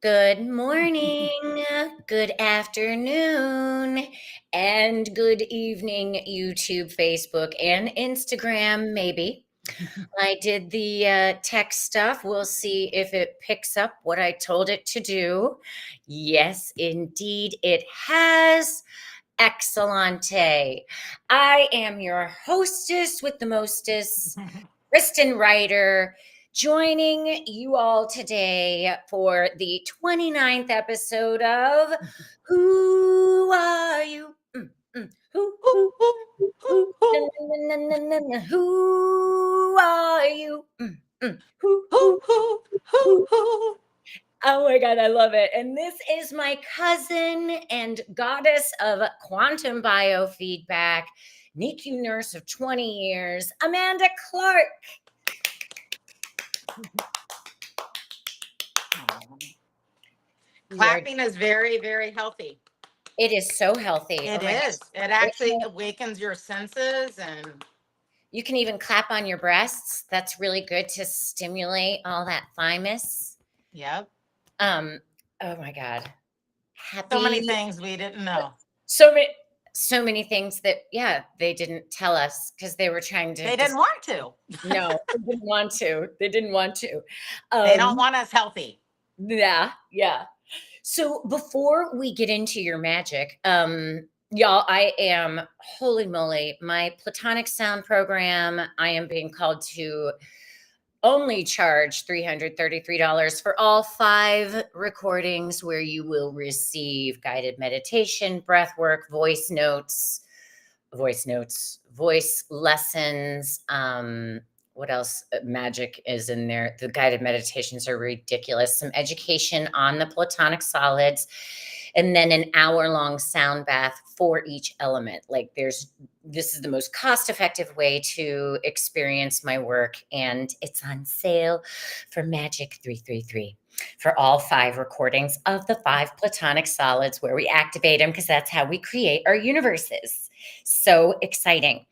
Good morning, good afternoon, and good evening, YouTube, Facebook, and Instagram, maybe. I did the tech stuff. We'll see if it picks up what I told it to do. Yes, indeed, it has. Excellente. I am your hostess with the mostest, Kristen Ryder, joining you all today for the 29th episode of Who Are You? Na, na, na, na, na, who are you? Oh my God, I love it. And this is my cousin and goddess of quantum biofeedback, NICU nurse of 20 years, Amanda Clark. Clapping is very, very healthy. It is so healthy. It is. It actually awakens your senses, and you can even clap on your breasts. That's really good to stimulate all that thymus. Yep. Oh my God. So many things we didn't know. So many things that, they didn't tell us because they were trying to. They didn't want to. No, they didn't want to. They didn't want to. They don't want us healthy. Yeah. So before we get into your magic, y'all, I am, holy moly, my platonic sound program, I am being called to only charge $333 for all 5 recordings where you will receive guided meditation, breath work, voice lessons. What else? Magic is in there. The guided meditations are ridiculous. Some education on the platonic solids, and then an hour-long sound bath for each element. This is the most cost-effective way to experience my work, and it's on sale for Magic 333 for all 5 recordings of the 5 platonic solids where we activate them, because that's how we create our universes. So exciting.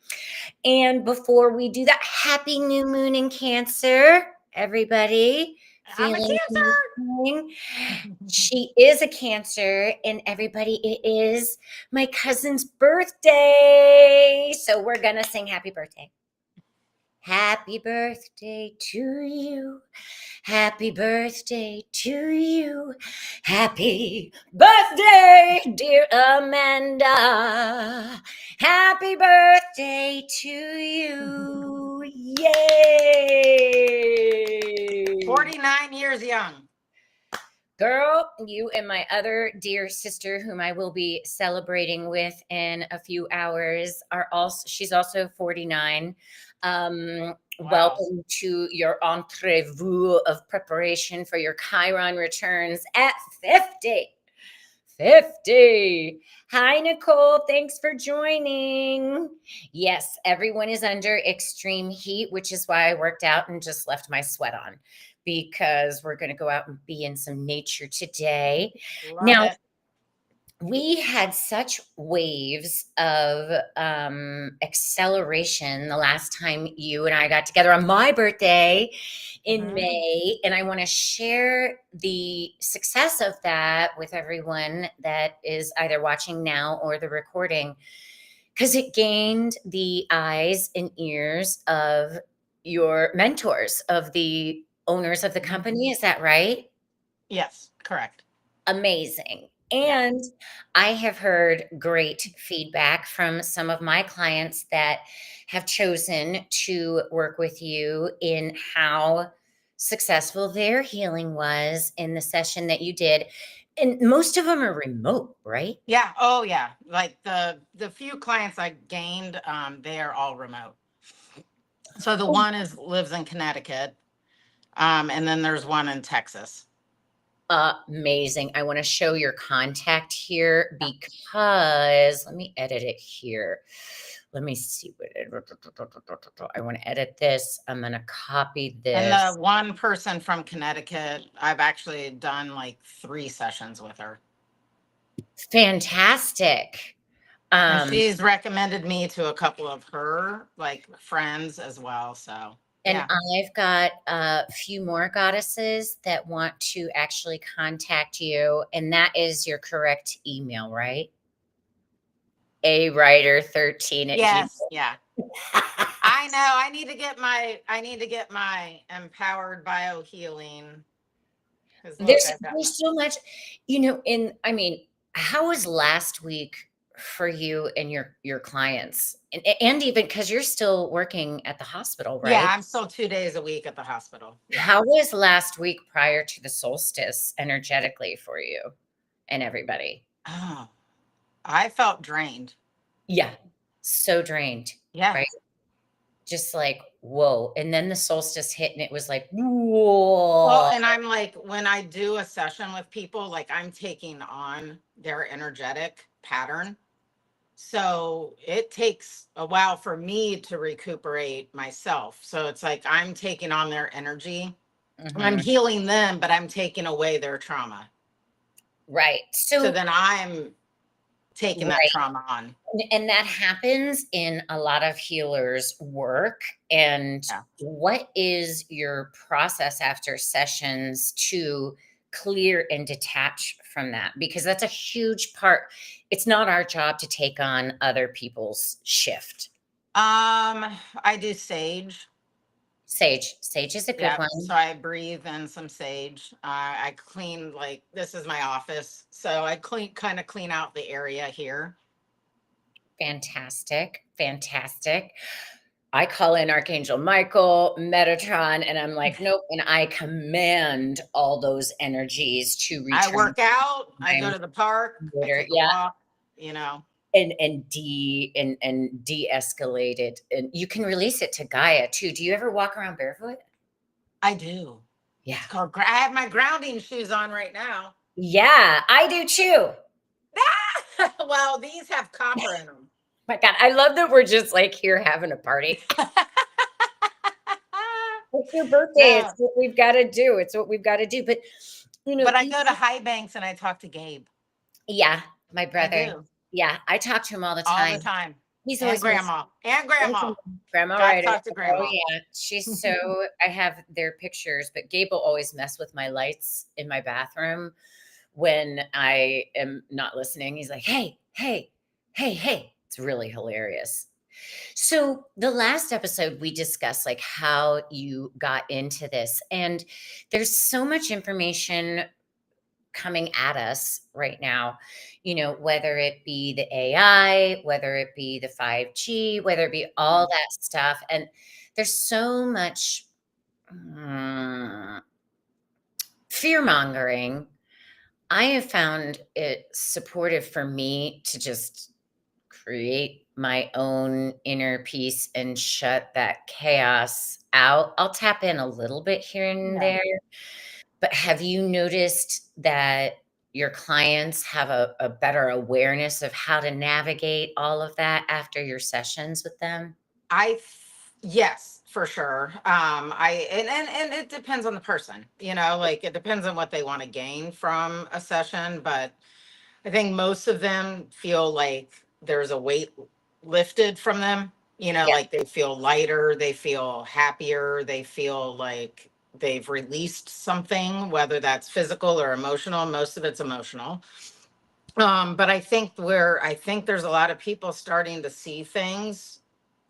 And before we do that, happy new moon in Cancer, everybody. I'm a Cancer. She is a Cancer, and everybody, it is my cousin's birthday. So we're going to sing happy birthday. Happy birthday to you. Happy birthday to you. Happy birthday, dear Amanda. Happy birthday to you. Yay! 49 years young. Girl, you and my other dear sister, whom I will be celebrating with in a few hours, she's also 49. Wow. Welcome to your entrevue of preparation for your Chiron returns at 50. 50. Hi, Nicole. Thanks for joining. Yes, everyone is under extreme heat, which is why I worked out and just left my sweat on, because we're going to go out and be in some nature today. Love it. We had such waves of acceleration the last time you and I got together on my birthday in May, and I want to share the success of that with everyone that is either watching now or the recording, because it gained the eyes and ears of your mentors, of the owners of the company. Is that right? Yes, correct. Amazing. And I have heard great feedback from some of my clients that have chosen to work with you in how successful their healing was in the session that you did. And most of them are remote, right? Yeah. Oh, yeah. Like the few clients I gained, they are all remote. So the one lives in Connecticut, and then there's one in Texas. Amazing. I want to show your contact here because let me edit it here. Let me see what I want to edit this. I'm going to copy this. And the one person from Connecticut, I've actually done like 3 sessions with her. Fantastic. And she's recommended me to a couple of her like friends as well. So And Yeah. I've got a few more goddesses that want to actually contact you, and that is your correct email, right? A writer 13 at Gmail. Yes. Yeah. I know. I need to get my empowered biohealing. Because look, I've got my. There's so much, I mean, how was last week for you and your clients? And even because you're still working at the hospital, Yeah, right? I'm still 2 days a week at the hospital. Yeah. How was last week prior to the solstice energetically for you and everybody? Oh, I felt drained. Yeah. So drained, Yeah. right? Just like, whoa. And then the solstice hit and it was like, whoa. Well, and I'm like, when I do a session with people, like I'm taking on their energetic pattern. So it takes a while for me to recuperate myself. So it's like I'm taking on their energy. I'm Mhm. healing them, but I'm taking away their trauma. Right. So So, then I'm taking that right. trauma on. And that happens in a lot of healers' work. And Yeah. what is your process after sessions to clear and detach from that? Because that's a huge part. It's not our job to take on other people's shift. I do sage. Sage. Sage is a good Yeah, so one. I breathe in some sage. I clean, like this is my office, so I kind of clean out the area here. Fantastic. Fantastic. I call in Archangel Michael, Metatron, and I'm like, nope. And I command all those energies to I return work out. I my go to the park. I creator. take a Yeah. walk. You know, And de-escalate it. And you can release it to Gaia too. Do you ever walk around barefoot? I do. Yeah. It's called. I have my grounding shoes on right now. Yeah, I do too. Well, these have copper in them. My God, I love that we're just like here having a party. It's your birthday. It's No, what we've got to do. It's what we've got to do. But but I even go to High Banks and I talk to Gabe. yeah, my I brother. do Yeah, I talk to him all the all the time. time. He's And always missing. grandma. And grandma. Grandma Got to Ryder. talk to Oh grandma. yeah, she's so. I have their pictures, but Gabe will always mess with my lights in my bathroom when I am not listening. He's like, "Hey, hey, hey, hey!" It's really hilarious. So the last episode we discussed like how you got into this, and there's so much information coming at us right now, whether it be the AI, whether it be the 5G, whether it be all Mhm. that stuff. And there's so much mm, fear mongering. I have found it supportive for me to just create my own inner peace and shut that chaos out. I'll tap in a little bit here and Yeah. there. But have you noticed that your clients have a better awareness of how to navigate all of that after your sessions with them? Yes, for sure. And it depends on the person, like it depends on what they want to gain from a session, but I think most of them feel like there's a weight lifted from them, Yeah. like they feel lighter, they feel happier, they feel like they've released something, whether that's physical or emotional. Most of it's emotional. But I think there's a lot of people starting to see things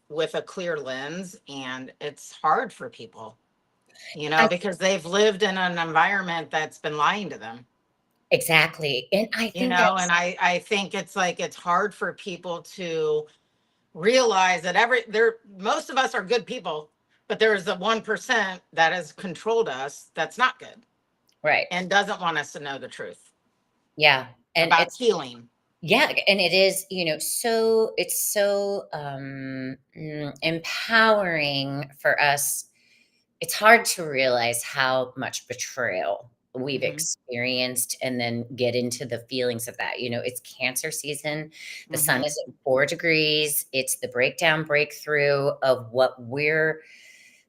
with a clear lens, and it's hard for people, I because they've lived in an environment that's been lying to them, exactly, and I think that's and I think it's like it's hard for people to realize that most of us are good people, but there's the 1% that has controlled us that's not good right. and doesn't want us to know the truth Yeah, and about it's healing. yeah, and it is, so it's so, empowering for us. It's hard to realize how much betrayal we've Hmm. experienced and then get into the feelings of that. It's cancer season. The sun Hmm. is at 4 degrees. It's the breakdown breakthrough of what we're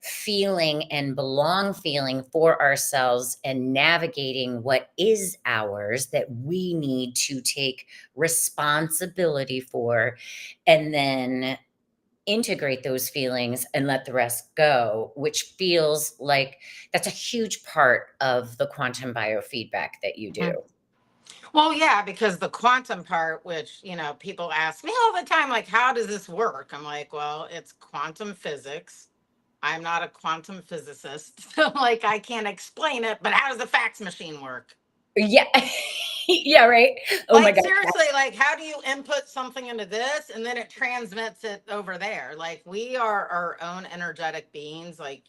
feeling and belong feeling for ourselves and navigating what is ours that we need to take responsibility for and then integrate those feelings and let the rest go, which feels like that's a huge part of the quantum biofeedback that you do. Mhm. Well, yeah, because the quantum part, which, people ask me all the time, like, how does this work? I'm like, well, it's quantum physics. I'm not a quantum physicist. So, like, I can't explain it, but how does the fax machine work? Yeah. Yeah, right. Oh my Like, god. seriously, like, how do you input something into this and then it transmits it over there? Like, we are our own energetic beings. Like,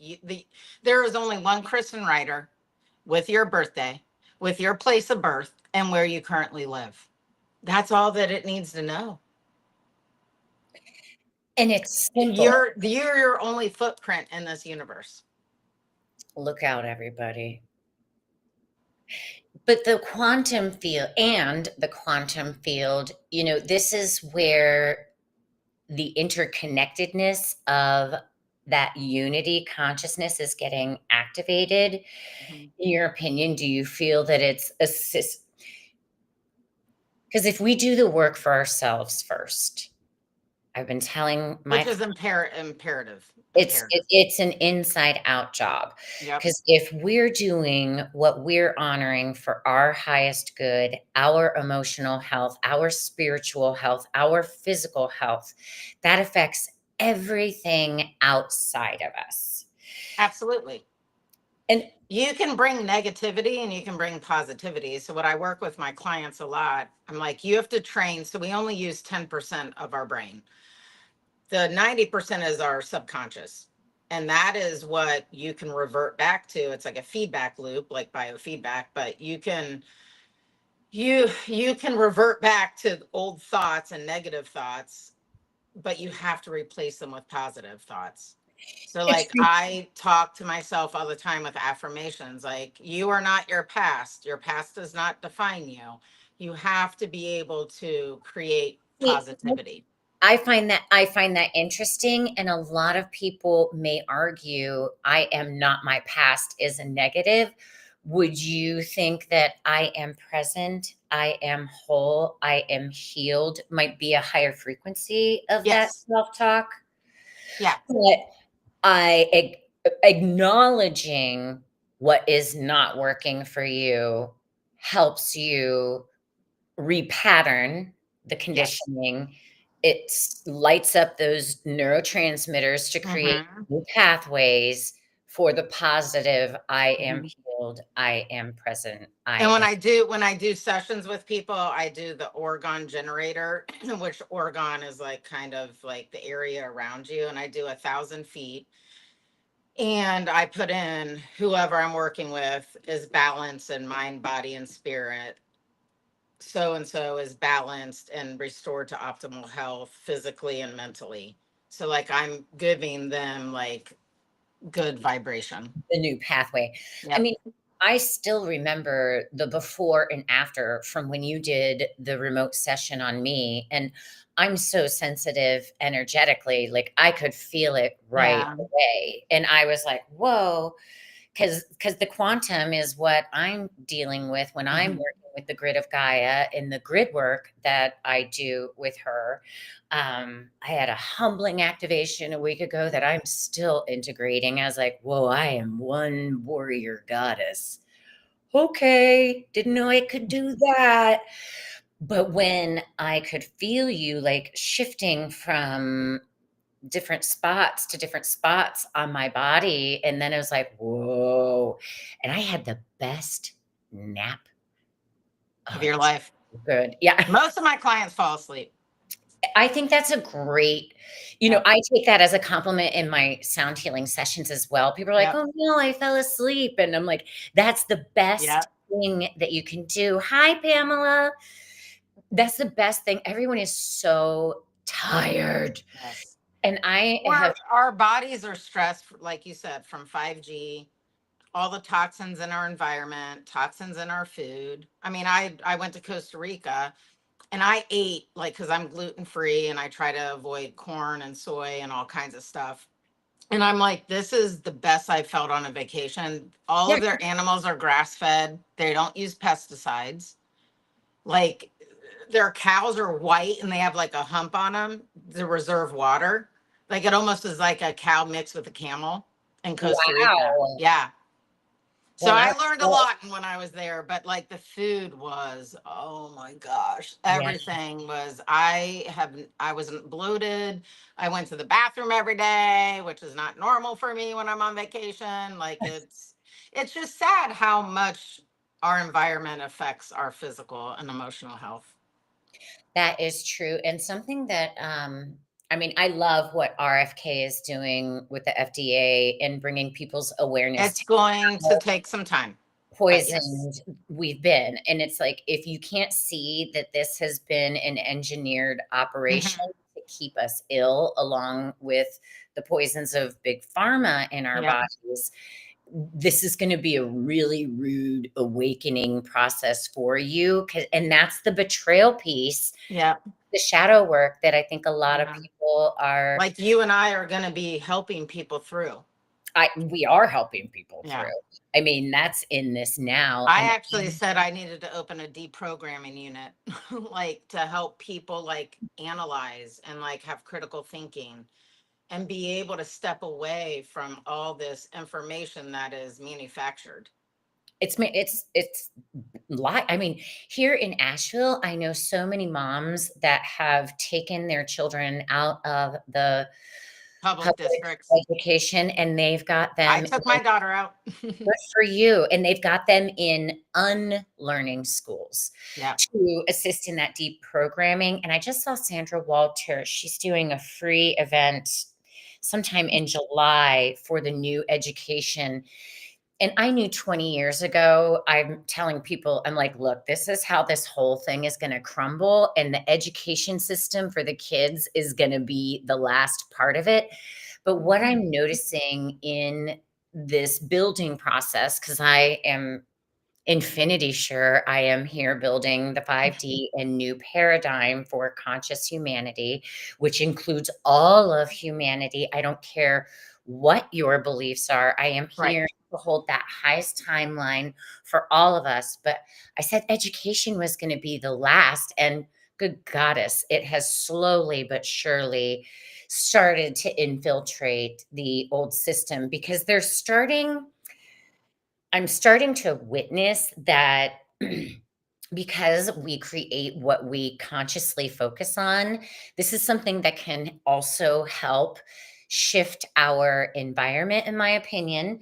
there is only one Kristen Writer with your birthday, with your place of birth, and where you currently live. That's all that it needs to know. And it's And simple. you're your only footprint in this universe. Look out, everybody. But the quantum field, this is where the interconnectedness of that unity consciousness is getting activated. Mhm. In your opinion, do you feel that it's assist? Because if we do the work for ourselves first, I've been telling my Which is imperative. it's an inside out job. Yep. Because if we're doing what we're honoring for our highest good, our emotional health, our spiritual health, our physical health, that affects everything outside of us. Absolutely. And You can bring negativity and you can bring positivity. So, what I work with my clients a lot, I'm like, you have to train. So, we only use 10% of our brain. The 90% is our subconscious. And that is what you can revert back to. It's like a feedback loop, like biofeedback, but you can revert back to old thoughts and negative thoughts, but you have to replace them with positive thoughts. So, it's like, I talk to myself all the time with affirmations, like, you are not your past. Your past does not define you. You have to be able to create positivity. I find that interesting, and a lot of people may argue I am not my past is a negative. Would you think that I am present, I am whole, I am healed might be a higher frequency of that Yes. self-talk? Yeah. But I acknowledging what is not working for you helps you repattern the Yes. conditioning. It lights up those neurotransmitters to create Hmm. new pathways for the positive. I am Hmm. healed. I am present. I And when am I do sessions with people, I do the organ generator, which organ is like kind of like the area around you, and I do 1,000 feet. And I put in whoever I'm working with is balanced in mind, body, and spirit. So and so is balanced and restored to optimal health physically and mentally. So, like, I'm giving them like good vibration. the new pathway. I Yep. mean, I still remember the before and after from when you did the remote session on me. And I'm so sensitive energetically, like I could feel it right Yeah. away. And I was like, whoa, because the quantum is what I'm dealing with when I'm Hmm. working with the grid of Gaia and the grid work that I do with her. I had a humbling activation a week ago that I'm still integrating. I was like, whoa, I am one warrior goddess. Okay, didn't know I could do that. But when I could feel you like shifting from different spots to different spots on my body. And then it was like, whoa. And I had the best nap. Of Oh, it your was life. so good. Yeah. Most of my clients fall asleep. I think that's a great, Yep. I take that as a compliment in my sound healing sessions as well. People are like, Yep. oh no, I fell asleep. And I'm like, that's the best Yep. thing that you can do. Hi, Pamela. That's the best thing. Everyone is so tired. Yes. And I have, Our bodies are stressed, like you said, from 5G, all the toxins in our environment, toxins in our food. I mean, I went to Costa Rica and I ate, like, because I'm gluten free and I try to avoid corn and soy and all kinds of stuff. And I'm like, this is the best I've felt on a vacation. All yeah, of their animals are grass fed. They don't use pesticides. Like, their cows are white and they have like a hump on them to reserve water. Like it almost is like a cow mixed with a camel in Costa Rica. Wow. Yeah. So Well, I that's learned a good. lot when I was there, but like the food was, oh my gosh, Yeah. everything was, I wasn't bloated. I went to the bathroom every day, which is not normal for me when I'm on vacation. Like it's just sad how much our environment affects our physical and emotional health. That is true, and something that, I mean, I love what RFK is doing with the FDA and bringing people's awareness It's to going to how take some time, but yes. poisoned we've been, and it's like, if you can't see that this has been an engineered operation Hmm. to keep us ill, along with the poisons of big pharma in our Yep. bodies, this is gonna be a really rude awakening process for you, and that's the betrayal piece, Yep. the shadow work that I think a lot of Yeah. people are. Like you and I are going to be helping people through. We are helping people through. Yeah. I mean, that's in this now, I and actually said I needed to open a deprogramming unit, like to help people like analyze and like have critical thinking and be able to step away from all this information that is manufactured. it's I mean, here in Asheville, I know so many moms that have taken their children out of the Public public districts. education, and they've got I them took in. my daughter out. Good for you, and they've got them in unlearning schools Yeah. to assist in that deep programming, and I just saw Sandra Walter, she's doing a free event sometime in July for the new education, and I knew 20 years ago, I'm telling people, I'm like, "Look, this is how this whole thing is gonna crumble, and the education system for the kids is gonna be the last part of it." But what Mhm. I'm noticing in this building process, because I am infinity sure I am here building the 5D and new paradigm for conscious humanity, which includes all of humanity. I don't care what your beliefs are. I am Right. here to hold that highest timeline for all of us. But I said education was going to be the last. And good goddess, it has slowly but surely started to infiltrate the old system because I'm starting to witness that because we create what we consciously focus on, this is something that can also help shift our environment, in my opinion.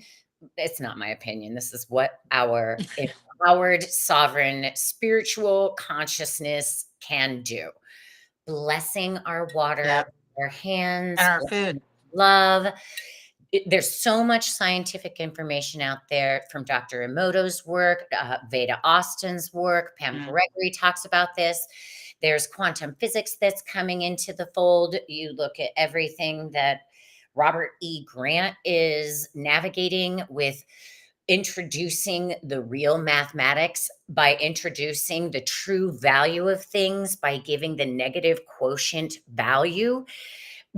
It's not my opinion. This is what our empowered, sovereign, spiritual consciousness can do. Blessing our water, Yeah. our And hands, our food. love, there's so much scientific information out there from Dr. Emoto's work, Veda Austin's work. Pam Mm. Gregory talks about this. There's quantum physics that's coming into the fold. You look at everything that Robert E. Grant is navigating with introducing the real mathematics by introducing the true value of things by giving the negative quotient value,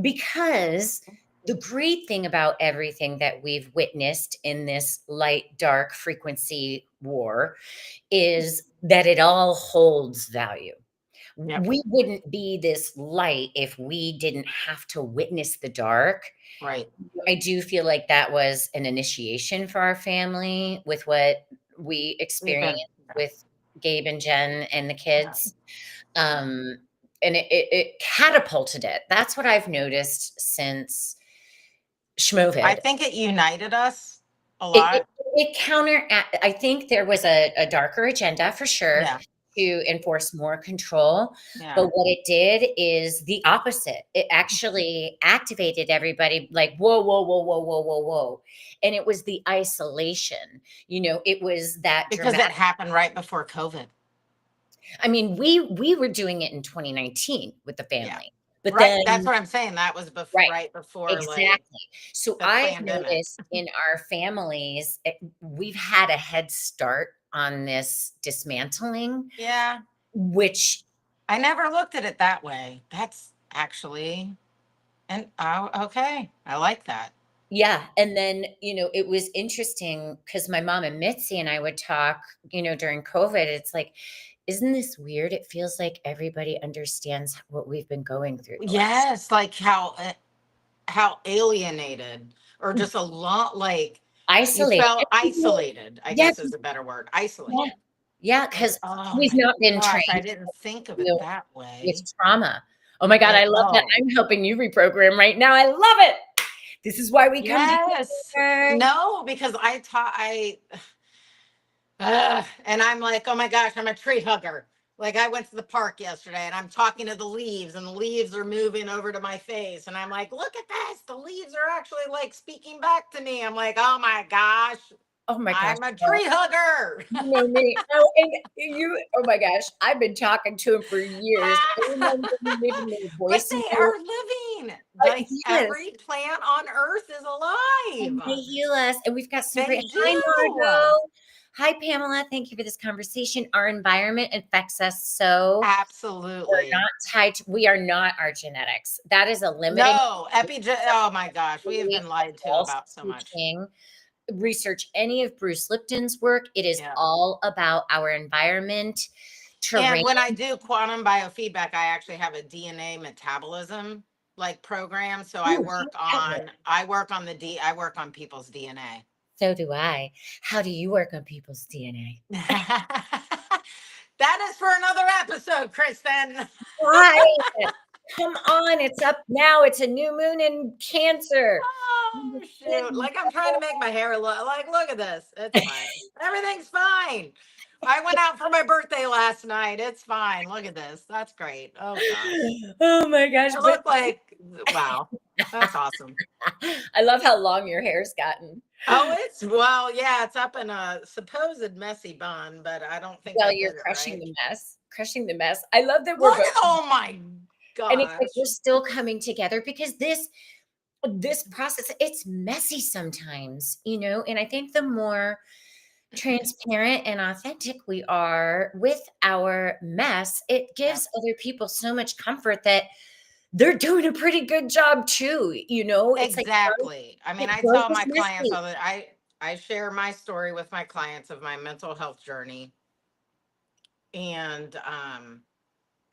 because the great thing about everything that we've witnessed in this light dark frequency war is that it all holds value. Yep. We wouldn't be this light if we didn't have to witness the dark. Right. I do feel like that was an initiation for our family with what we We've experienced been. with Gabe and Jen and the Yeah. kids. Um, and it catapulted it. That's what I've noticed since I Schmovid. think it united us a It it lot. it I think there was a darker agenda for sure Yeah. to enforce more control, but Yeah. what it did is the opposite. It actually activated everybody like, "Whoa, whoa, whoa, whoa, whoa, whoa, whoa," and it was the isolation, it was that Because dramatic. it happened right before COVID. I mean, we were doing it in 2019 with the Yeah. family, but Right. That's then. what I'm saying. That was Right. right before like Exactly. So the I've pandemic. noticed in our families, we've had a head start on this dismantling, Yeah. which, I never looked at it that way. That's actually, and oh, okay. I like that. yeah. And then, it was interesting because my mom and Mitzi and I would talk, during COVID. It's like, isn't this weird? It feels like everybody understands what we've been going through the last. Yes. Like how how alienated or just a lot like you Isolated. felt isolated, I Yeah, guess is a better word, yeah, isolated. yeah, Like, because oh we've my not been gosh, I trained didn't think of it to that with way. trauma. Oh my God, I Like, love that. oh, I'm helping you reprogram right now. I love it. This is why we come yes. together. No, because I taught, and I'm like, oh my gosh, I'm a tree hugger. Like I went to the park yesterday and I'm talking to the leaves and the leaves are moving over to my face. And I'm like, look at this. The leaves are actually like speaking back to me. I'm like, oh my gosh, Oh my gosh, I'm a girl. tree hugger. You know me. Oh, and you, oh my gosh, I've been talking to him for years. I remember him leaving me a But voice they note. are living. Like Yes, every plant on earth is and they alive. heal us. And we've got some They great, hi, do. Margot. Hi, Pamela. Thank you for this conversation. Our environment affects us so we're Absolutely. not tied to, we are not our genetics. That is a limiting, No, oh my gosh, we have really been lied to false about so much. teaching. Research any of Bruce Lipton's work. It is Yeah. all about our environment, terrain. And when I do quantum biofeedback, I actually have a DNA metabolism like program. So Ooh, how do I work on people's DNA. so do I. How do you work on people's DNA? That is for another episode, Kristen. Right. Come on, it's up now. It's a new moon in Cancer. Oh shoot. Like I'm trying to make my hair look like look at this. It's fine. Everything's fine. I went out for my birthday last night. It's fine. Look at this. That's great. Oh gosh. Oh my gosh, I but look like wow. That's awesome. I love how long your hair's gotten. Oh, it's well, yeah, it's up in a supposed messy bun, but I don't think Well, I you're did it crushing right. the mess, crushing the mess. I love that we're Look both, at oh my and it's like we're gosh. still coming together because this process, it's messy sometimes, and I think the more transparent and authentic we are with our mess, it Yeah. gives other people so much comfort that they're doing a pretty good job too. It's like Exactly. I mean, that I growth tell is my clients messy. all that I share my story with my clients of my mental health journey, and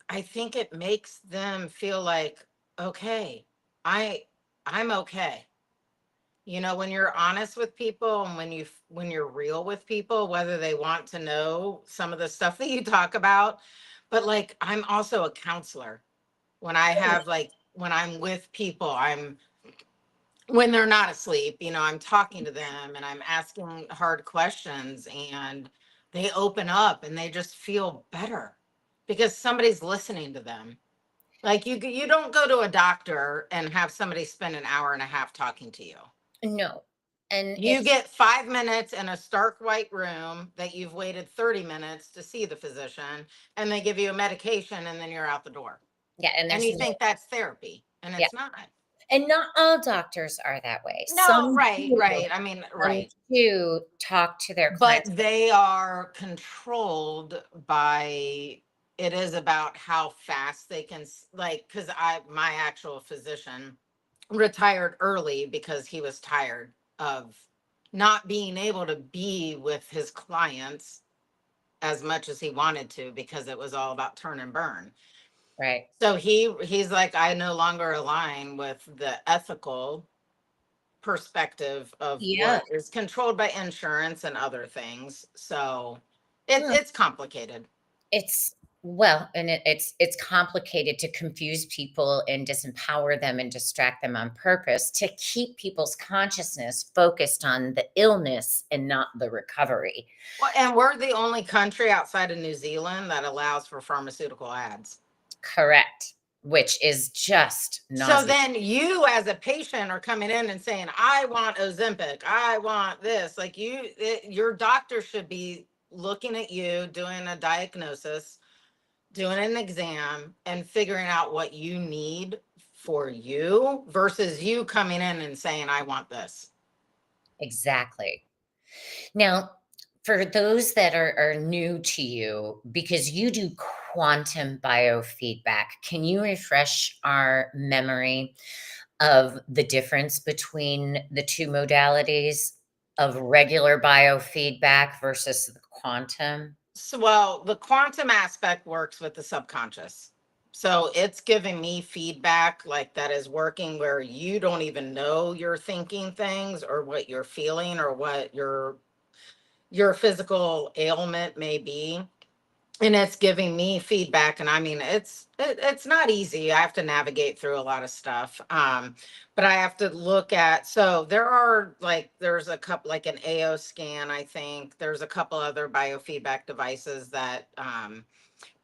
I think it makes them feel like okay, I I'm okay. When you're honest with people and when you're real with people, whether they want to know some of the stuff that you talk about, but like I'm also a counselor. When I'm with people, I'm when they're not asleep, I'm talking to them and I'm asking hard questions and they open up and they just feel better because somebody's listening to them. Like you don't go to a doctor and have somebody spend an hour and a half talking to you. No. And You it's get 5 minutes in a stark white room that you've waited 30 minutes to see the physician, and they give you a medication, and then you're out the door. yeah, and And there's you no, think that's therapy, and yeah. it's not. And not all doctors are that way. No, Some right, do. right. I mean, Some right. do talk to their But clients. they are controlled by it is about how fast they can like because my actual physician retired early because he was tired of not being able to be with his clients as much as he wanted to because it was all about turn and burn. Right. So he's like, I no longer align with the ethical perspective of Yeah. what is controlled by insurance and other things. So Hmm. it's complicated. It's well, and it's complicated to confuse people and disempower them and distract them on purpose to keep people's consciousness focused on the illness and not the recovery. Well, and we're the only country outside of New Zealand that allows for pharmaceutical ads. Correct. Which is just So nauseous. then you as a patient are coming in and saying, I want Ozempic, I want this. Like your doctor should be looking at you, doing a diagnosis, doing an exam, and figuring out what you need for you versus you coming in and saying, I want this. Exactly. Now, for those that are new to you, because you do quantum biofeedback, can you refresh our memory of the difference between the two modalities of regular biofeedback versus the quantum? So, well, the quantum aspect works with the subconscious. So it's giving me feedback like that is working where you don't even know you're thinking things or what you're feeling or what your physical ailment may be. And it's giving me feedback, and I mean it's not easy. I have to navigate through a lot of stuff. But I have to look at, so there are like there's a couple like an AO scan, I think. There's a couple other biofeedback devices that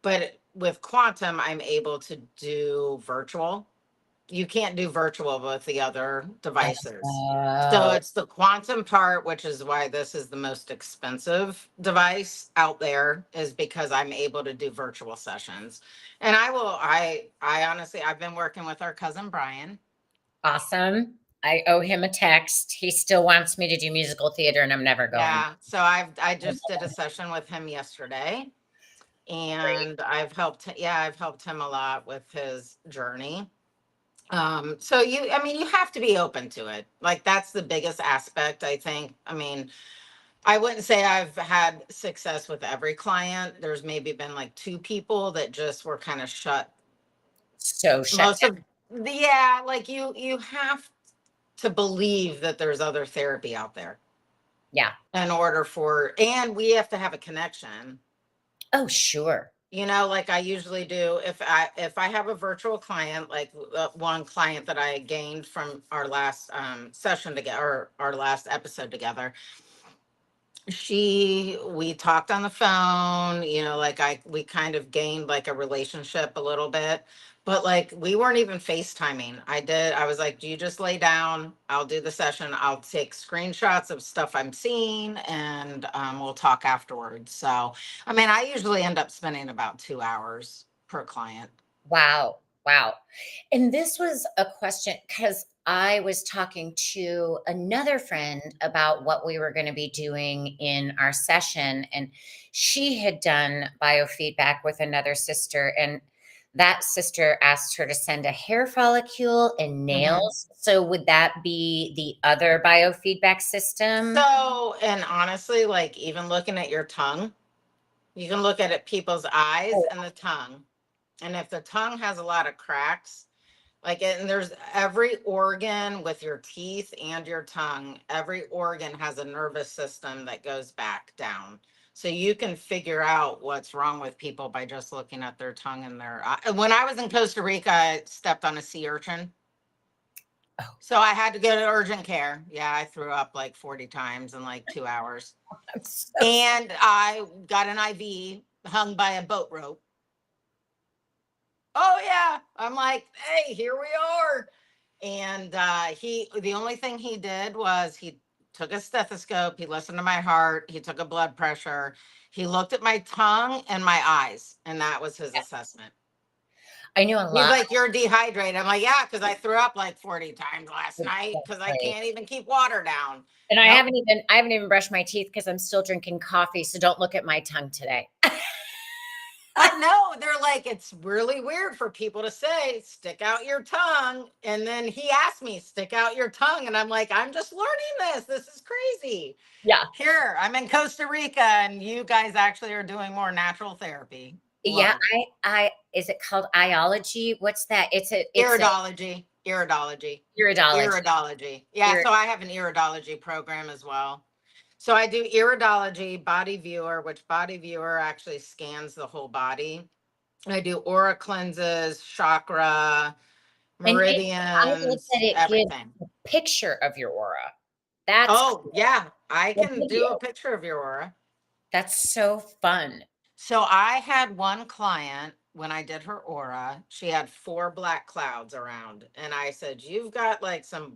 but with quantum I'm able to do virtual. You can't do virtual with the other devices. So Oh, it's the quantum part, which is why this is the most expensive device out there, is because I'm able to do virtual sessions. And I honestly, I've been working with our cousin Brian. awesome. I owe him a text. He still wants me to do musical theater, and I'm never going. Yeah. So I just did a session with him yesterday, Great. and I've helped him a lot with his journey. So I mean, you have to be open to it. Like that's the biggest aspect, I think. I mean, I wouldn't say I've had success with every client. There's maybe been like two people that just were kind of shut. So shut Most down. of yeah, like you have to believe that there's other therapy out there Yeah. in order for, and we have to have a connection. Oh, sure. Like I usually do if I have a virtual client, like one client that I gained from our last session together, or our last episode together. We talked on the phone, like we kind of gained like a relationship a little bit, but like we weren't even FaceTiming. I was like, do you just lay down? I'll do the session. I'll take screenshots of stuff I'm seeing, and we'll talk afterwards. So, I mean, I usually end up spending about 2 hours per client. Wow. Wow. And this was a question because I was talking to another friend about what we were going to be doing in our session. And she had done biofeedback with another sister. And that sister asked her to send a hair follicle and Mhm. nails. So would that be the other biofeedback system? So, and honestly, like even looking at your tongue, you can look at it, people's eyes Oh, and the tongue. And if the tongue has a lot of cracks, like, and there's every organ with your teeth and your tongue, every organ has a nervous system that goes back down. So you can figure out what's wrong with people by just looking at their tongue and their eye. When I was in Costa Rica, I stepped on a sea urchin. oh, So I had to go to urgent care. Yeah, I threw up like 40 times in like 2 hours. I'm so And I got an IV hung by a boat rope. Oh yeah. I'm like, hey, here we are. And the only thing he did was he took a stethoscope, he listened to my heart, he took a blood pressure, he looked at my tongue and my eyes, and that was his assessment. I know a He's lot. like, you're dehydrated. I'm like, yeah, because I threw up like 40 times last night because I Exactly. can't even keep water down. And Nope. I haven't even brushed my teeth because I'm still drinking coffee, so don't look at my tongue today. I know. They're like, it's really weird for people to say, stick out your tongue. And then he asked me, stick out your tongue. And I'm like, I'm just learning this. This is crazy. Yeah. Here, I'm in Costa Rica, and you guys actually are doing more natural therapy. Yeah, Love it. I is it called iology? What's that? It's a Iridology, iridology, iridology. iridology. Yeah, Ir so I have an iridology program as well. So I do iridology, body viewer, which body viewer actually scans the whole body. I do aura cleanses, chakra, and I like meridians, that it gives everything. a picture of your aura. That's Oh, cool. yeah, I The can do a video. picture of your aura. That's so fun. So I had one client when I did her aura, she had four black clouds around. And I said, you've got like some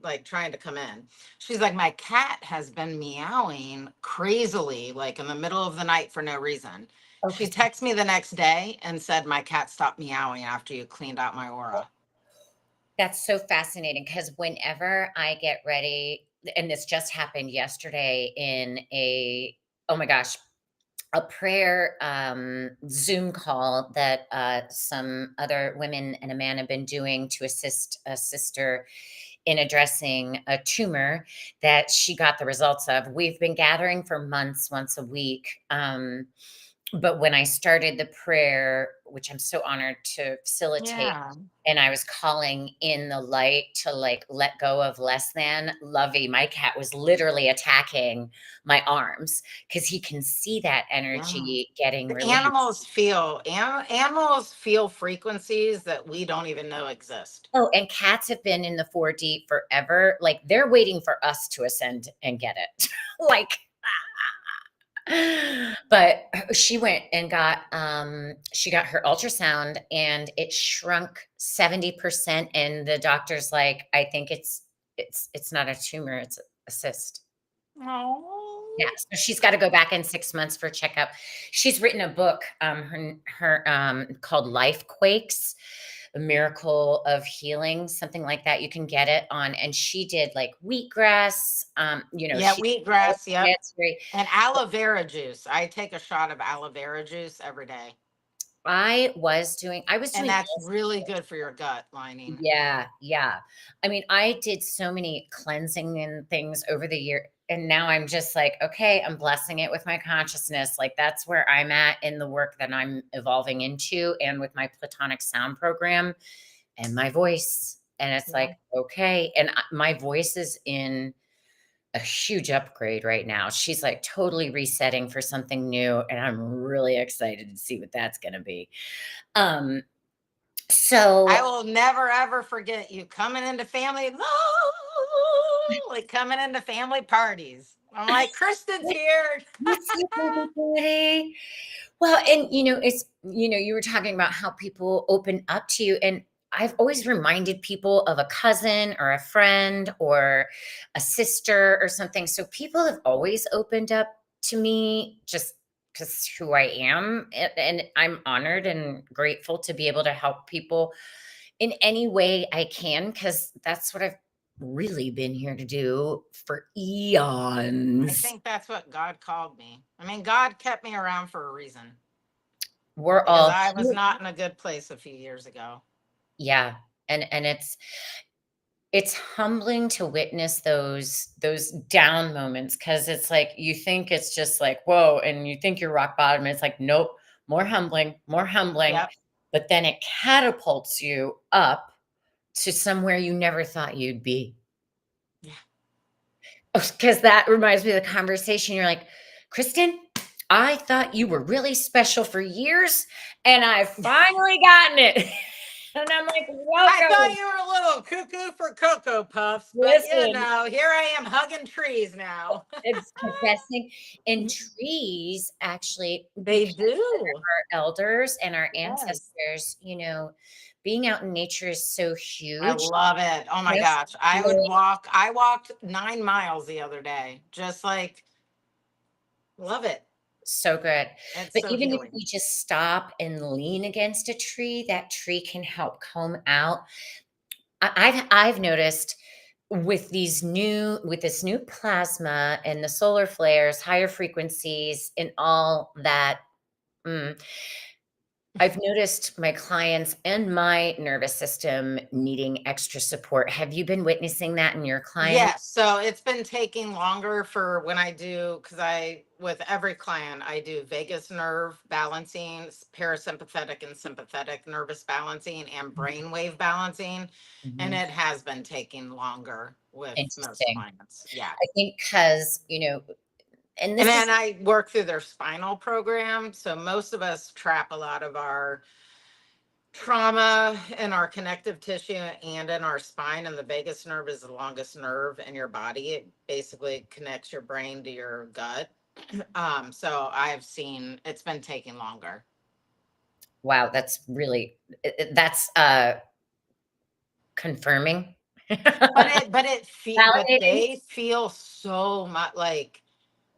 like trying to come in. She's like, my cat has been meowing crazily, like in the middle of the night for no reason. Oh, She 'cause texted me the next day and said, my cat stopped meowing after you cleaned out my aura. that's so fascinating because whenever I get ready, and this just happened yesterday in oh my gosh, a prayer Zoom call that some other women and a man have been doing to assist a sister in addressing a tumor that she got the results of. We've been gathering for months, once a week. But when I started the prayer, which I'm so honored to facilitate, Yeah. and I was calling in the light to like let go of less than, Lovey, my cat, was literally attacking my arms because he can see that Yeah. energy getting The released. animals feel frequencies that we don't even know exist. Oh, and cats have been in the 4D forever. Like they're waiting for us to ascend and get it. Like, but she went and got she got her ultrasound and it shrunk 70%, and the doctor's like, I think it's not a tumor, it's a cyst. Yeah, Oh. so she's gotta go back in 6 months for checkup. She's written a book, called Life Quakes, A Miracle of Healing, something like that. You can get it on, and she did, like, wheatgrass, Yeah, she wheatgrass, yep. it's very. And aloe vera juice. I take a shot of aloe vera juice every day. I was And doing that's this. really good for your gut lining. Yeah, yeah. I mean, I did so many cleansing and things over the year, and now I'm just like, okay, I'm blessing it with my consciousness. Like that's where I'm at in the work that I'm evolving into, and with my platonic sound program and my voice. And it's Yeah. like, okay, and my voice is in a huge upgrade right now. She's like totally resetting for something new, and I'm really excited to see what that's going to be. Um, I so will never ever forget you coming into family, like coming into family parties. I'm like, Kristen's here. what's up, everybody? Well, and you were talking about how people open up to you. And I've always reminded people of a cousin or a friend or a sister or something. So people have always opened up to me just because who I am. And I'm honored and grateful to be able to help people in any way I can, because that's what I've really been here to do for I eons. think that's what God called me. I mean, God kept me around for a reason We're because all I was here. not in a good place a few years ago. Yeah. And it's humbling to witness those down moments, because it's like you think it's just like, whoa, and you think you're rock bottom, and it's like, nope, more humbling. Yep. But then it catapults you up to somewhere you never thought you'd be. Yeah. Because that reminds me of the conversation. You're like, Kristen, I thought you were really special for years, and I've finally gotten it. And I'm like, I thought welcome. you were a little cuckoo for Cocoa Puffs, but Listen, here I am hugging trees now. it's the best thing. And trees actually, They because do. our elders and our Yes. ancestors, being out in nature is so I huge. love it. Oh my Just gosh. I walked 9 miles the other day. Just like, love it. so good. It's But so even if healing. we just stop and lean against a tree, that tree can help comb out. I've noticed with this new plasma and the solar flares, higher frequencies, and all that. mm, I've noticed my clients and my nervous system needing extra support. Have you been witnessing that in your clients? Yes. So it's been taking longer for when I do, because with every client, I do vagus nerve balancing, parasympathetic and sympathetic nervous balancing, and brainwave balancing. And Mhm. it has been taking longer with most Interesting. clients. Yeah. I think because, and And this then is I work through their spinal program. So most of us trap a lot of our trauma in our connective tissue and in our spine. And the vagus nerve is the longest nerve in your body. It basically connects your brain to your gut. So I've seen it's been taking longer. wow, that's really that's confirming. But Validating. they feel so much like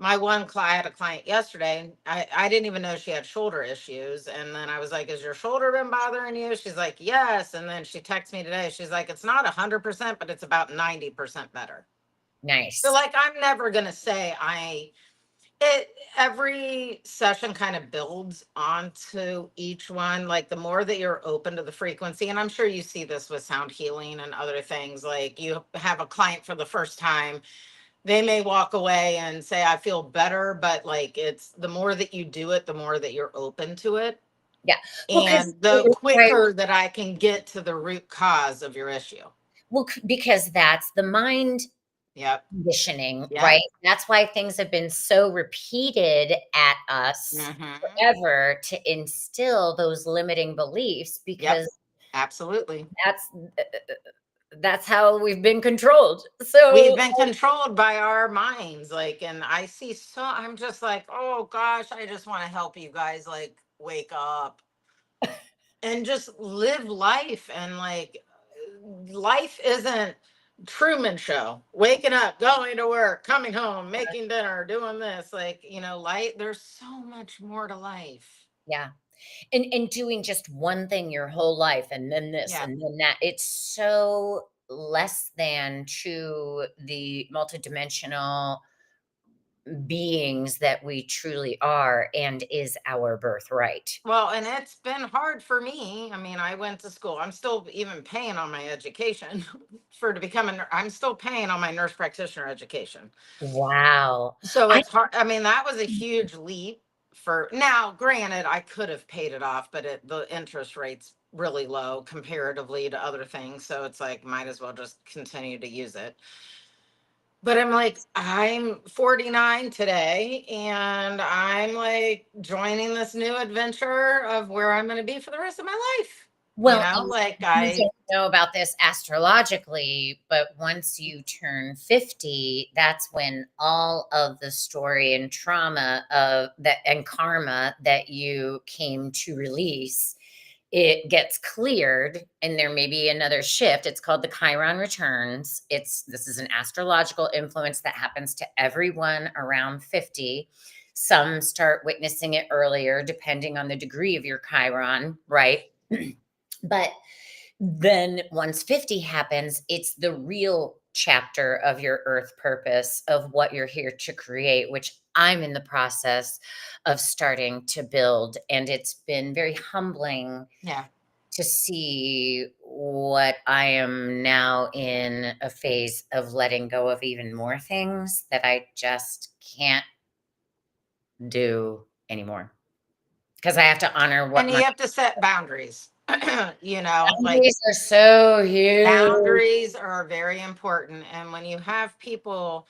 I had a client yesterday. I didn't even know she had shoulder issues. And then I was like, "Has your shoulder been bothering you?" She's like, "Yes." And then she texts me today. She's like, "It's not 100%, but it's about 90% better." So Nice. like I'm never gonna say it every session kind of builds onto each one. Like the more that you're open to the frequency, and I'm sure you see this with sound healing and other things, like you have a client for the first time, They may walk away and say, I feel better, but like it's the more that you do it, the more that you're open to it. Yeah. Well, because And the quicker that I can get to the root cause of your issue. because that's the mind Yep. conditioning, Yep. right? That's why things have been so repeated at us Hmm. forever to instill those limiting beliefs Yep. because Absolutely. that's that's how we've been controlled. We've So, been controlled by our minds. Like, and I see so, I'm just like, oh gosh, I just want to help you guys, like, wake up and just live life. And like, life isn't Truman Show, waking up, going to work, coming home, making dinner, doing this. Like, life, there's so much more to life. yeah. And doing just one thing your whole life and then this Yeah. and then that, it's so less than to the multidimensional beings that we truly are and is our birthright. Well, and it's been hard for me. I mean, I went to school. I'm still even paying on my education for to become I'm still paying on my nurse practitioner education. Wow. So I it's hard. I mean, that was a huge leap for now. Granted, I could have paid it off, but the interest rate's really low comparatively to other things. So it's like, might as well just continue to use it. But I'm like, I'm 49 today, and I'm like joining this new adventure of where I'm going to be for the rest of my life. well, Like you don't know about this astrologically, but once you turn 50, that's when all of the story and trauma of that and karma that you came to release, it gets cleared and there may be another shift. It's called the Chiron returns. This is an astrological influence that happens to everyone around 50. Some start witnessing it earlier, depending on the degree of your Chiron, right? But then once 50 happens, it's the real chapter of your earth purpose of what you're here to create, which I'm in the process of starting to build. And it's been very humbling yeah. to see what I am now in a phase of letting go of even more things that I just can't do anymore because I have to honor what And my you have to set boundaries. Like boundaries are so huge. boundaries are very important. And when you have people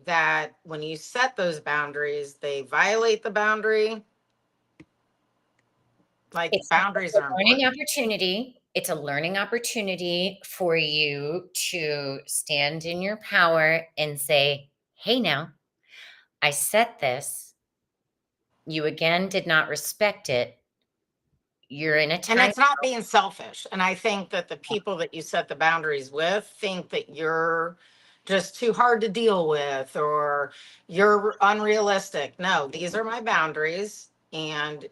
that, when you set those boundaries, they violate the boundary, like It's boundaries a are learning important. opportunity. It's a learning opportunity for you to stand in your power and say, "Hey, now, I set this. You again did not respect it. You're in a And time." it's not being selfish. And I think that the people that you set the boundaries with think that you're just too hard to deal with or you're unrealistic. No, these are my boundaries, and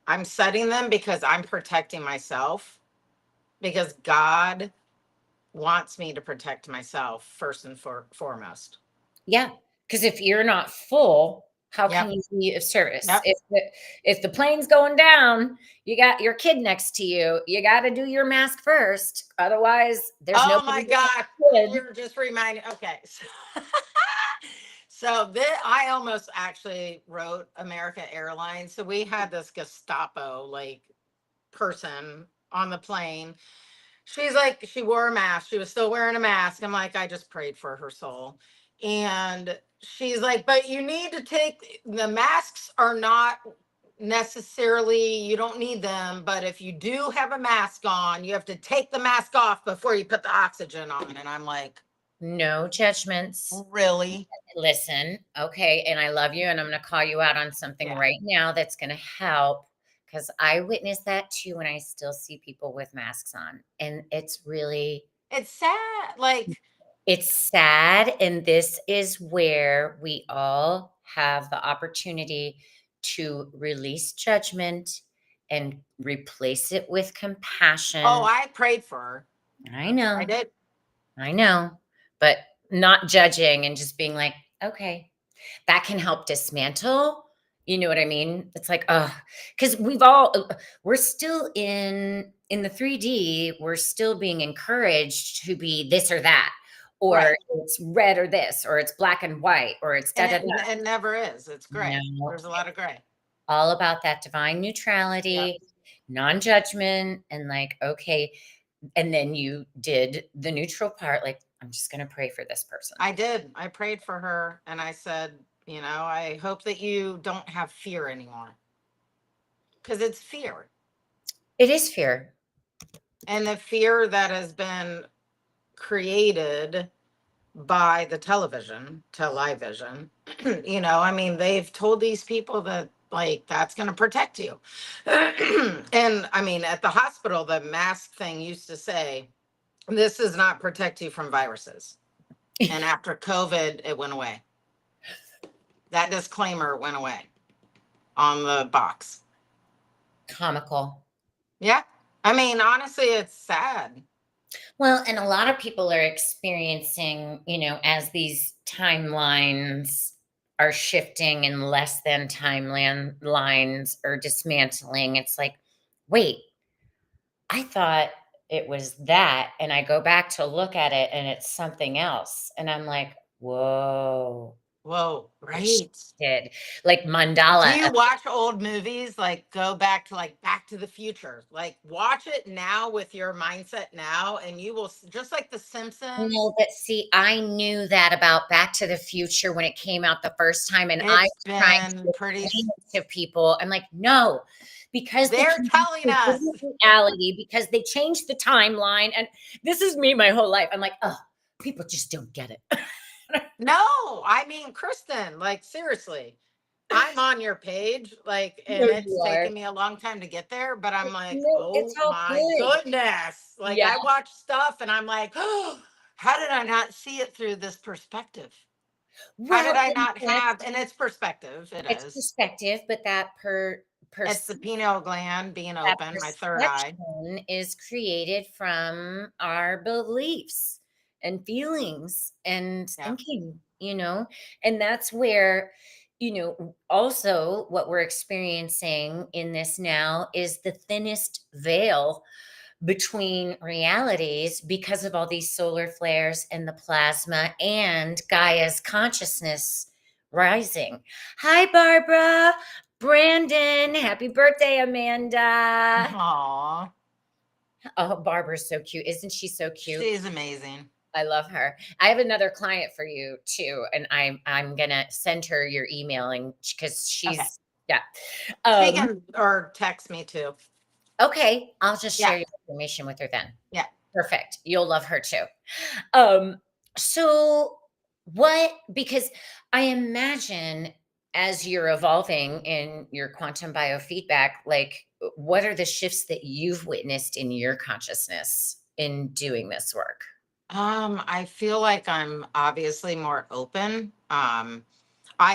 I'm setting them because I'm protecting myself, because God wants me to protect myself first and foremost. Yeah, because if you're not full, how can Yep. you be of service? Yep. If the plane's going down, you got your kid next to you, you gotta do your mask first, otherwise, there's Oh nobody my to God. help the kid. You're just reminding. Okay. So I almost actually wrote America Airlines. So we had this Gestapo like person on the plane. She's like, she wore a mask. She was still wearing a mask. I'm like, I just prayed for her soul. And she's like, but you need to take the masks are not necessarily, you don't need them. But if you do have a mask on, you have to take the mask off before you put the oxygen on. And I'm like, No judgments. really? Listen, okay, and I love you, and I'm gonna call you out on something Yeah. right now that's gonna help, because I witness that too, and I still see people with masks on, and It's sad. Like, it's sad, and this is where we all have the opportunity to release judgment and replace it with oh, compassion. I prayed for her. I I know, did. I know, but not judging and just being like, "Okay." That can help dismantle, you know what I mean? It's like, oh, because we're still in the 3D, we're still being encouraged to be this or that, or Right. it's red or this, or it's black and white, or it's da And da da. it never is. It's gray. No, There's a lot of gray. all about that divine Yeah. neutrality, non-judgment, and like, okay. And then you did the neutral part, like, I'm just gonna pray for this person. I did. I prayed for her and I said, I hope that you don't have fear anymore. Because it's fear. It is fear. And the fear that has been created by the television. I mean, they've told these people that like that's going to protect you. And I mean, at the hospital, the mask thing used to say, this does not protect you from viruses. And after COVID, it went away. That disclaimer went away on the box. Comical. Yeah. I mean, honestly, it's sad. Well, and a lot of people are experiencing, as these timelines are shifting and less than timeline lines are dismantling, it's like, wait, I thought it was that. And I go back to look at it and it's something else. And I'm like, whoa, Whoa, it right. shifted. Like Do mandala. you watch old movies? Like go back to like Back to the Future. Like watch it now with your mindset now, and you will just like The Simpsons. No, but see, I knew that about Back to the Future when it came out the first time, and I It's was trying been to pretty. explain it to people. I'm like, no, because they They're came out telling with a us. different reality, because they changed the timeline. And this is me my whole life. I'm like, oh, people just don't get it. No, I mean, Kristen, like seriously, I'm on your page, like, No, and it's you are. taken me a long time to get there, but I'm like, No, it's oh all my good. goodness. Like, Yeah. I watch stuff and I'm like, oh, how did I not see it through this perspective? How did Well, I and not have, and it's perspective, it it's is. perspective, but It's the pineal gland being that open, my third eye. perception is created from our beliefs and feelings and Yeah. thinking, and that's where, also what we're experiencing in this now is the thinnest veil between realities because of all these solar flares and the plasma and Gaia's consciousness rising. Hi, Barbara. Brandon, happy birthday, Amanda. Aw, Oh, Barbara's so cute. Isn't she so cute? she's amazing. I love her. I have another client for you too, and I'm gonna send her your email, and because Okay. she's, yeah. She Um, can, or text me too. okay, I'll just Yeah. share your information with her then. Yeah. Perfect. You'll love her too. Um, so because I imagine as you're evolving in your quantum biofeedback, like what are the shifts that you've witnessed in your consciousness in doing this work? I feel like I'm obviously more open. I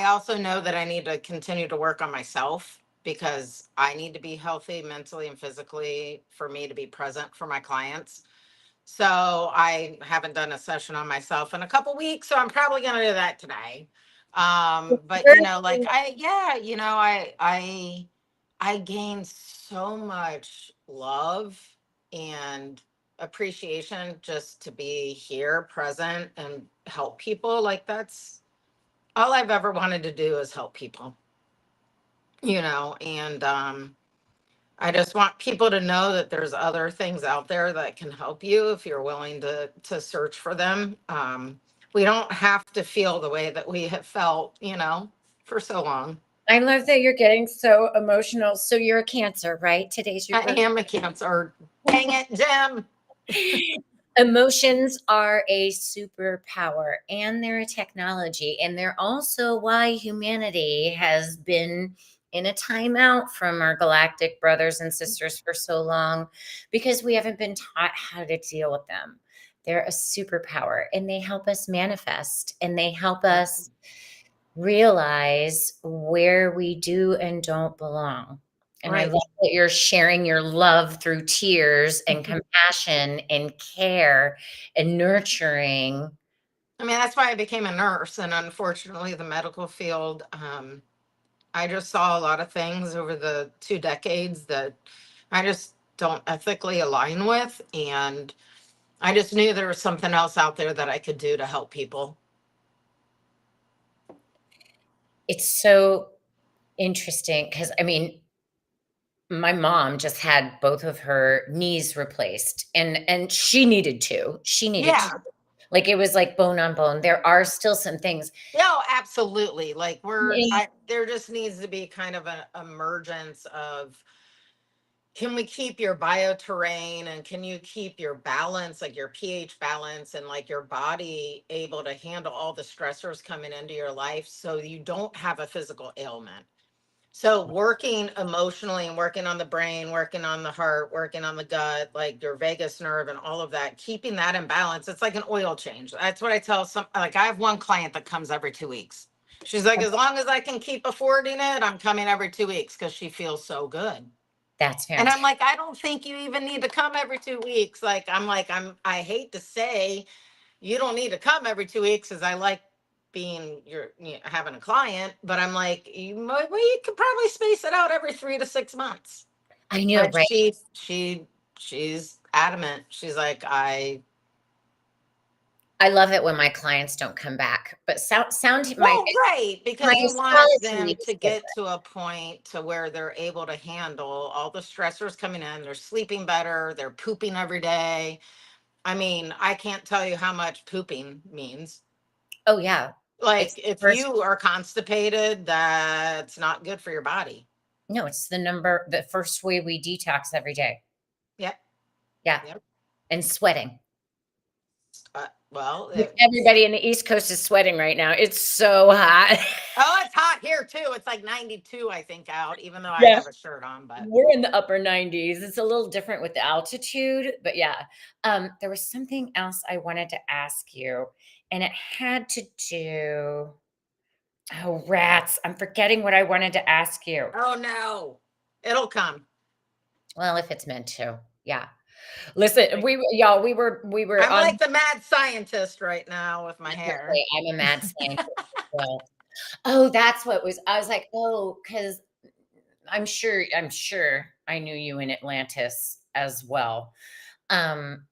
also know that I need to continue to work on myself because I need to be healthy mentally and physically for me to be present for my clients. So I haven't done a session on myself in a couple weeks, so I'm probably going to do that today. But like I gained so much love and appreciation just to be here present and help people. Like that's all I've ever wanted to do is help people, and I just want people to know that there's other things out there that can help you if you're willing to search for them. We don't have to feel the way that we have felt, for so long. I love that you're getting so emotional. So you're a Cancer, right? Today's your I birthday. am a Cancer. Dang it, Jim. Emotions are a superpower and they're a technology, and they're also why humanity has been in a timeout from our galactic brothers and sisters for so long, because we haven't been taught how to deal with them. They're a superpower and they help us manifest, and they help us realize where we do and don't belong. And I Right. love that you're sharing your love through tears and compassion and care and nurturing. I mean, that's why I became a nurse. And unfortunately, the medical field, I just saw a lot of things over the 2 decades that I just don't ethically align with. And I just knew there was something else out there that I could do to help people. It's so interesting because I mean, my mom just had both of her knees replaced, and she needed to. She needed to. Yeah. Like, it was like bone on bone. There are still some things. No, absolutely. Like Yeah, there just needs to be kind of an emergence of, can we keep your bioterrain and can you keep your balance, like your pH balance and like your body able to handle all the stressors coming into your life so you don't have a physical ailment. So working emotionally and working on the brain, working on the heart, working on the gut, like your vagus nerve and all of that, keeping that in balance. It's like an oil change. That's what I tell some, like I have one client that comes every 2 weeks. She's like, as long as I can keep affording it, I'm coming every 2 weeks because she feels so good. that's And I'm fantastic. like, I don't think you even need to come every 2 weeks. I hate to say you don't need to come every 2 weeks as I like being having a client, but I'm like, well, you could probably space it out every 3 to 6 months. I know, But right? she's adamant. She's like, I love it when my clients don't come back, but well, right, my because you want them solitude to is get different. to a point to where they're able to handle all the stressors coming in. They're sleeping better, they're pooping every day. I mean, I can't tell you how much pooping means. Oh, yeah. It's Like the if first you are constipated, that's not good for your body. no, it's the first way we detox every day. Yep. Yeah, Yep. and sweating. Well, Which everybody in the East Coast is sweating right now. It's so hot. oh, it's hot here too. It's like 92, I think, out, even though I Yeah. have a shirt on. But We're in the upper 90s. It's a little different with the altitude, but yeah. There was something else I wanted to ask you, and it had to do oh, rats. I'm forgetting what I wanted to ask you. oh no, it'll come. Well, if it's meant to. Yeah. Listen, Like, y'all, we were I'm on like the mad scientist right now with my I was gonna hair. say, I'm a mad scientist as well. Oh, that's what was I was like, "Oh, because I'm sure I knew you in Atlantis as well. Um,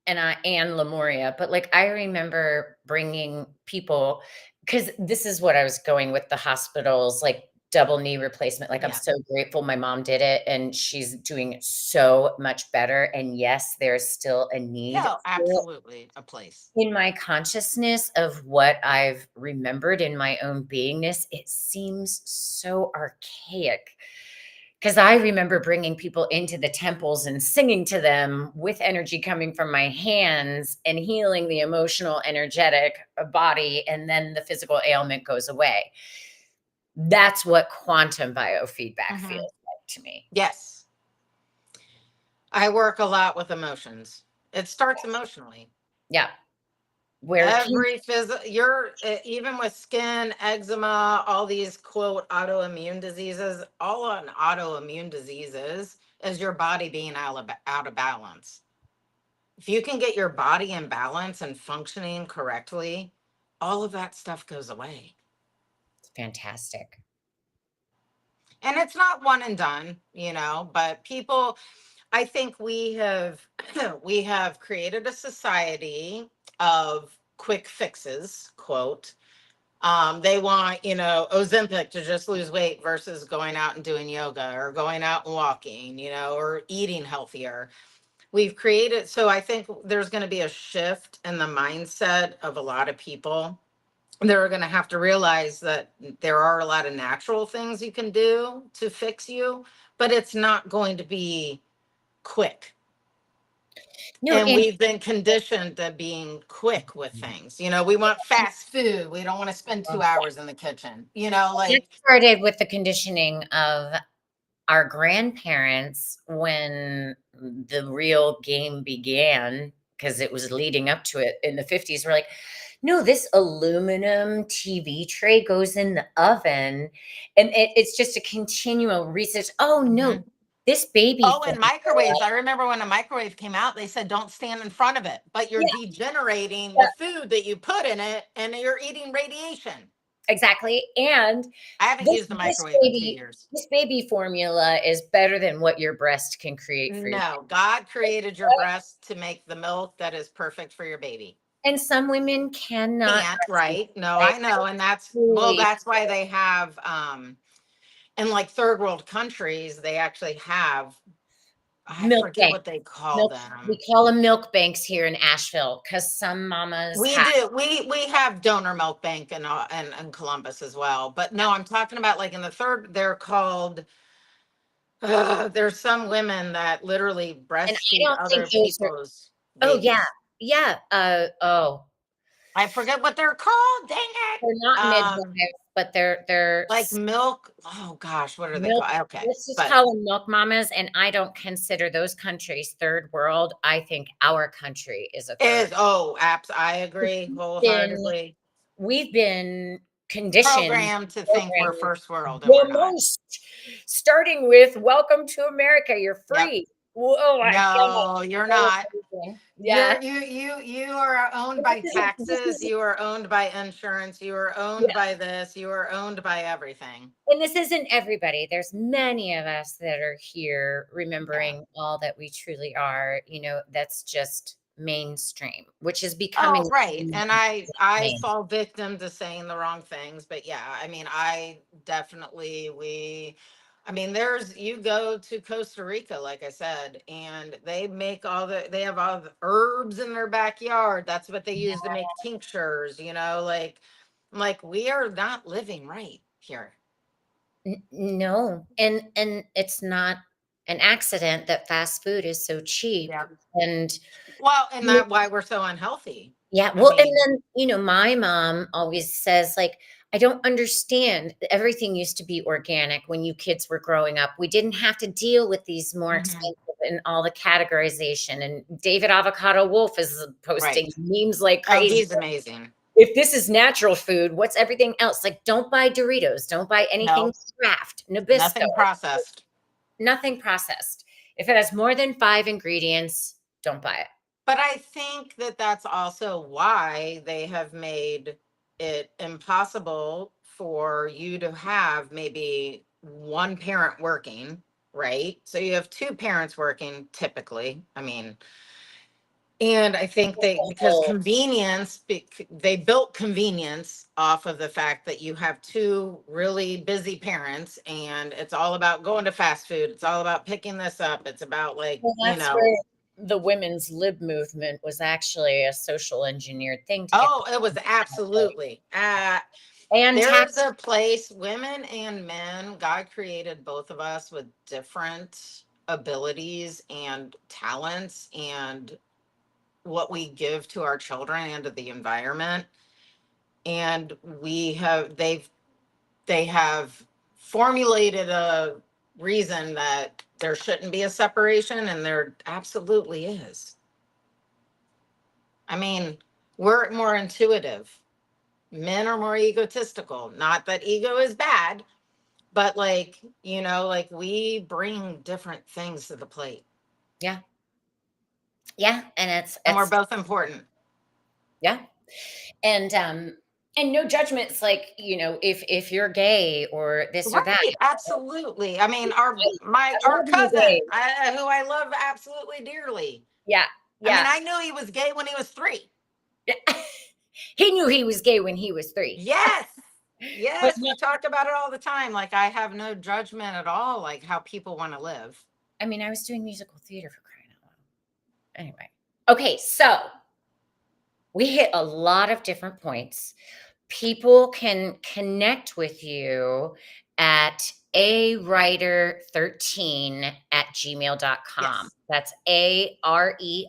and Lemuria, but, like, I remember bringing people because this is what I was going with the hospitals, like, double knee replacement, like, I'm Yeah. so grateful my mom did it, and she's doing so much better, and yes, there's still a need Yeah, for it. absolutely a place. In my consciousness of what I've remembered in my own beingness, it seems so archaic. Because I remember bringing people into the temples and singing to them with energy coming from my hands and healing the emotional, energetic body, and then the physical ailment goes away. That's what quantum biofeedback Hmm. feels like to me. Yes, I work a lot with emotions. It starts emotionally. Yeah. Where can Every physical, even with skin, eczema, all these quote autoimmune diseases, all an autoimmune diseases is your body being out of balance. If you can get your body in balance and functioning correctly, all of that stuff goes away. fantastic. And it's not one and done, but people, I think we have we have created a society of quick fixes, quote. They want, Ozempic to just lose weight versus going out and doing yoga or going out and walking, or eating healthier. We've created, so I think there's going to be a shift in the mindset of a lot of people. They're going to have to realize that there are a lot of natural things you can do to fix you, but it's not going to be quick. No, And and we've been conditioned to being quick with things. We want fast food. We don't want to spend 2 hours in the kitchen. that Like, started with the conditioning of our grandparents when the real game began, because it was leading up to it in the 50s, were like, no, this aluminum TV tray goes in the oven, and it's just a continual research. Oh no, mhm. this baby Oh, and formula. microwaves. I remember when a microwave came out, they said don't stand in front of it, but you're Yeah, degenerating yeah, the food that you put in it and you're eating radiation. Exactly. And I haven't this used the this microwave in 2 baby years. this baby formula is better than what your breast can create for you. No, God created your breast to make the milk that is perfect for your baby. And some women cannot Can't, breastfeed, right? No, right? I know. And Truly that's why they have in like third world countries, they actually have, I milk forget bank. what they call Milk We them. call them milk banks here in Asheville because some mamas We have. do. We have donor milk bank in Columbus as well. But no, I'm talking about like in the third, they're called there's some women that literally And I breastfeed don't think other those are. people's Oh, yeah. babies. Yeah. Oh, I forget what they're called. Dang it. they're not midwives, but they're Like milk. Oh gosh, what are they milk. called? Okay, Let's just but call them milk mamas, and I don't consider those countries third world. I think our country is a third. is apps. I agree Been wholeheartedly. we've been conditioned, Programmed to think we're programmed first world and we're the not. most, starting with "Welcome to America, you're Yep. free." Oh my god, No, you're so not. amazing. Yeah. You are owned And by this taxes, isn't you are owned by insurance, you are yeah, owned by this, you are owned by everything. and this isn't everybody. There's many of us that are here Yeah. remembering all that we truly are, that's just mainstream, which is Oh, becoming right. And I main. fall victim to saying the wrong things, but yeah, I mean, I definitely I mean, you go to Costa Rica, like I said, and they have all the herbs in their backyard. That's what they use to make tinctures, like we are not living right here. No, and it's not an accident that fast food is so cheap, Yeah. and Well, and that why we're so unhealthy. yeah, I well, and mean, then, my mom always says, like, "I don't understand. Everything used to be organic when you kids were growing up. We didn't have to deal with these more mhm, expensive and all the categorization." And David Avocado Wolf is right. posting memes like Oh, crazy. he's amazing. If this is natural food, what's everything else? Like, don't buy Doritos. Don't buy anything No, Kraft, Nabisco, nothing processed. nothing processed. If it has more than 5 ingredients, don't buy it. But I think that that's also why they have made it impossible for you to have maybe one parent working, right? So you have two parents working typically. I mean, and I think because Oh, convenience, they built convenience off of the fact that you have two really busy parents and it's all about going to fast food. It's all about picking this up. It's about well, that's where the women's lib movement was actually a social engineered thing to get oh, it was absolutely. and There's tax. a place, women and men, God created both of us with different abilities and talents and what we give to our children and to the environment. And they have formulated a reason that there shouldn't be a separation, and there absolutely is. I mean, we're more intuitive. Men are more egotistical. Not that ego is bad, but like we bring different things to the plate, Yeah. Yeah, and and we're it's both important. yeah. And no judgments, like, if you're gay or this or that. Right, absolutely. I mean, I our love you cousin, gays. who I love absolutely dearly. Yeah. I mean, Yeah. I knew he was gay when he was 3. He knew he was gay when he was 3. Yes. But Yes, no, we talk about it all the time. Like I have no judgment at all, like how people want to live. I mean, I was doing musical theater for crying out loud. Anyway. Okay, so we hit a lot of different points. People can connect with you at awriter13@gmail.com. Yes. That's AREITTER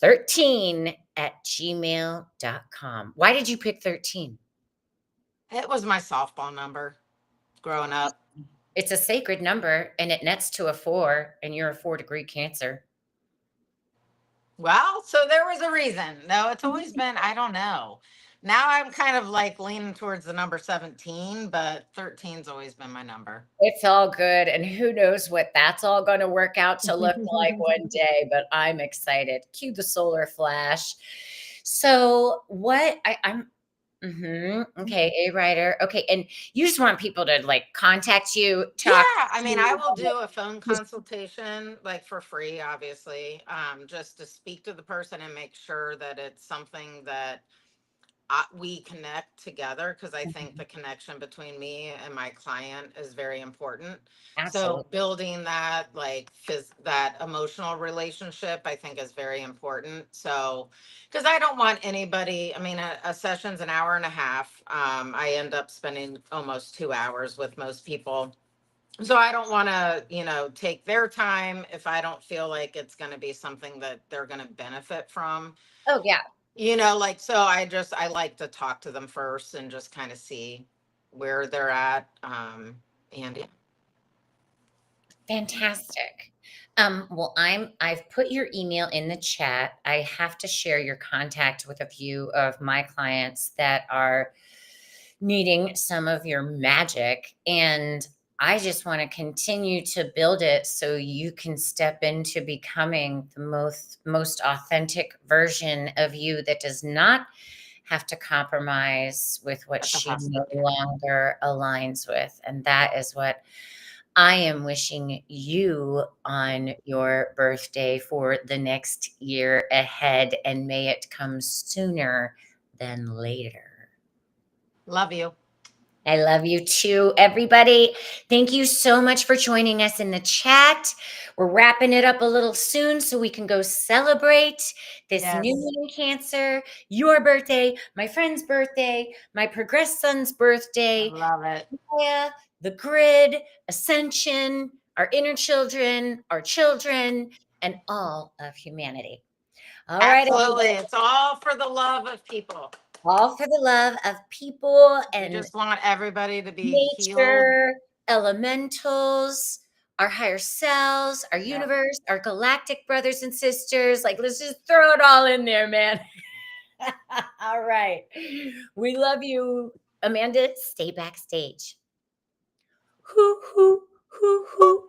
13@gmail.com. Why did you pick 13? It was my softball number growing up. It's a sacred number and it nets to a 4, and you're a 4-degree Cancer. Well, so there was a reason. No, it's always been, I don't know. Now I'm kind of like leaning towards the number 17, but 13's always been my number. It's all good, and who knows what that's all gonna work out to look like one day, but I'm excited. Cue the solar flash. So what I'm okay, a writer. Okay, and you just want people to like contact you, Yeah, talk I to mean, I you. will do a phone consultation like for free, obviously, just to speak to the person and make sure that it's something that we connect together, because I think Mhm. the connection between me and my client is very important. So Absolutely. building that like that emotional relationship, I think is very important. So because I don't want anybody, I mean, a session's an hour and a half. I end up spending almost 2 hours with most people. So I don't want to, take their time if I don't feel like it's going to be something that they're going to benefit from. Oh yeah, Like, so I like to talk to them first and just kind of see where they're at. And yeah. fantastic. Well, I've put your email in the chat. I have to share your contact with a few of my clients that are needing some of your magic. And I just want to continue to build it so you can step into becoming the most authentic version of you that does not have to compromise with what At the she no hospital. Yeah. longer aligns with. And that is what I am wishing you on your birthday for the next year ahead, and may it come sooner than later. Love you. I love you too, everybody. Thank you so much for joining us in the chat. We're wrapping it up a little soon so we can go celebrate this new Yes. moon in Cancer, your birthday, my friend's birthday, my progressed son's I birthday, love it. Gaia, the grid, ascension, our inner children, our children, and all of humanity. All right, Absolutely. everybody. It's all for the love of people. All for the love of people We and just want everybody to be healed. nature, elementals, our higher selves, our Yep. universe, our galactic brothers and sisters. Like, let's just throw it all in there, man. All right. We love you. Amanda, stay backstage. Hoo, hoo, hoo, hoo.